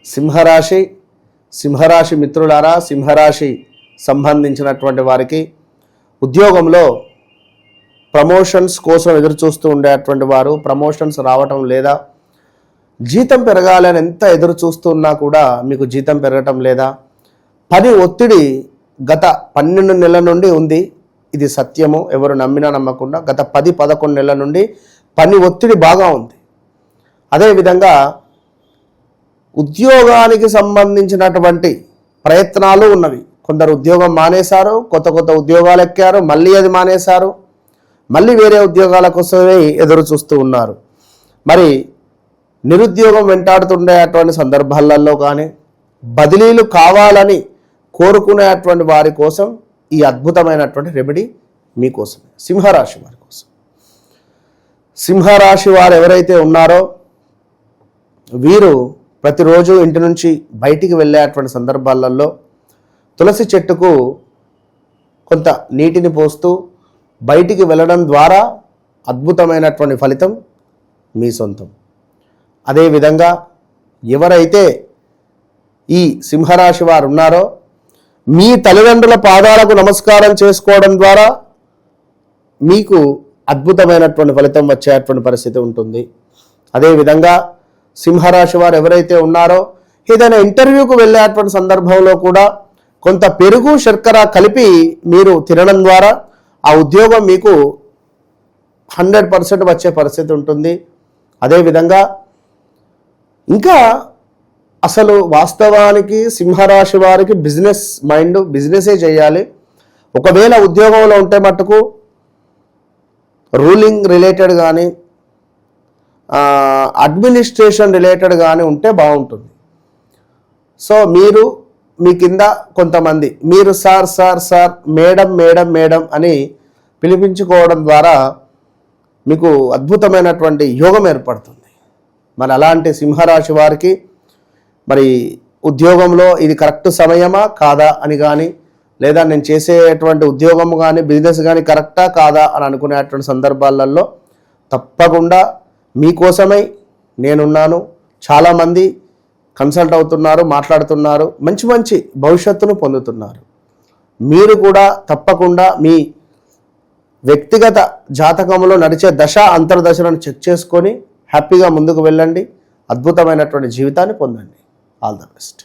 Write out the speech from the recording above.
సింహరాశి మిత్రులారా, సింహరాశి సంబంధించినటువంటి వారికి ఉద్యోగంలో ప్రమోషన్స్ కోసం ఎదురు చూస్తూ ఉండేటువంటి వారు ప్రమోషన్స్ రావటం లేదా జీతం పెరగాలని ఎంత ఎదురు చూస్తున్నా కూడా మీకు జీతం పెరగటం లేదా, పని ఒత్తిడి గత 12 నెలల నుండి ఉంది. ఇది సత్యము, ఎవరు నమ్మినా నమ్మకుండా గత 10-11 నెలల నుండి పని ఒత్తిడి బాగా ఉంది. అదేవిధంగా ఉద్యోగానికి సంబంధించినటువంటి ప్రయత్నాలు ఉన్నవి. కొందరు ఉద్యోగం మానేశారు, కొత్త ఉద్యోగాలు ఎక్కారు, మళ్ళీ అది మానేశారు, మళ్ళీ వేరే ఉద్యోగాల కోసమే ఎదురు చూస్తూ ఉన్నారు. మరి నిరుద్యోగం వెంటాడుతుండేటువంటి సందర్భాలలో కానీ బదిలీలు కావాలని కోరుకునేటువంటి వారి కోసం ఈ అద్భుతమైనటువంటి రెమెడీ మీకోసమే, సింహరాశి వారి కోసం. సింహరాశి వారు ఎవరైతే ఉన్నారో వీరు ప్రతిరోజు ఇంటి నుంచి బయటికి వెళ్ళేటువంటి సందర్భాలలో తులసి చెట్టుకు కొంత నీటిని పోస్తూ బయటికి వెళ్ళడం ద్వారా అద్భుతమైనటువంటి ఫలితం మీ సొంతం. అదేవిధంగా ఎవరైతే ఈ సింహరాశి వారు ఉన్నారో మీ తల్లిదండ్రుల పాదాలకు నమస్కారం చేసుకోవడం ద్వారా మీకు అద్భుతమైనటువంటి ఫలితం వచ్చేటువంటి పరిస్థితి ఉంటుంది. అదేవిధంగా సింహరాశి వారు ఎవరైతే ఉన్నారో ఏదైనా ఇంటర్వ్యూకు వెళ్ళేటువంటి సందర్భంలో కూడా కొంత పెరుగు శర్కర కలిపి మీరు తినడం ద్వారా ఆ ఉద్యోగం మీకు 100% వచ్చే పరిస్థితి ఉంటుంది. అదేవిధంగా ఇంకా అసలు వాస్తవానికి సింహరాశి వారికి బిజినెస్ మైండ్, బిజినెసే చేయాలి. ఒకవేళ ఉద్యోగంలో ఉంటే మట్టుకు రూలింగ్ రిలేటెడ్ కానీ అడ్మినిస్ట్రేషన్ రిలేటెడ్ కానీ ఉంటే బాగుంటుంది. సో మీరు మీ కింద కొంతమంది మీరు సార్ మేడం అని పిలిపించుకోవడం ద్వారా మీకు అద్భుతమైనటువంటి యోగం ఏర్పడుతుంది. మరి అలాంటి సింహరాశి వారికి మరి ఉద్యోగంలో ఇది కరెక్ట్ సమయమా కాదా అని కానీ, లేదా నేను చేసేటువంటి ఉద్యోగం కానీ బిజినెస్ కానీ కరెక్టా కాదా అని అనుకునేటువంటి సందర్భాలలో తప్పకుండా మీకోసమై నేనున్నాను. చాలామంది కన్సల్ట్ అవుతున్నారు, మాట్లాడుతున్నారు, మంచి భవిష్యత్తును పొందుతున్నారు. మీరు కూడా తప్పకుండా మీ వ్యక్తిగత జాతకంలో నడిచే దశ అంతర్దశలను చెక్ చేసుకొని హ్యాపీగా ముందుకు వెళ్ళండి. అద్భుతమైనటువంటి జీవితాన్ని పొందండి. All the best.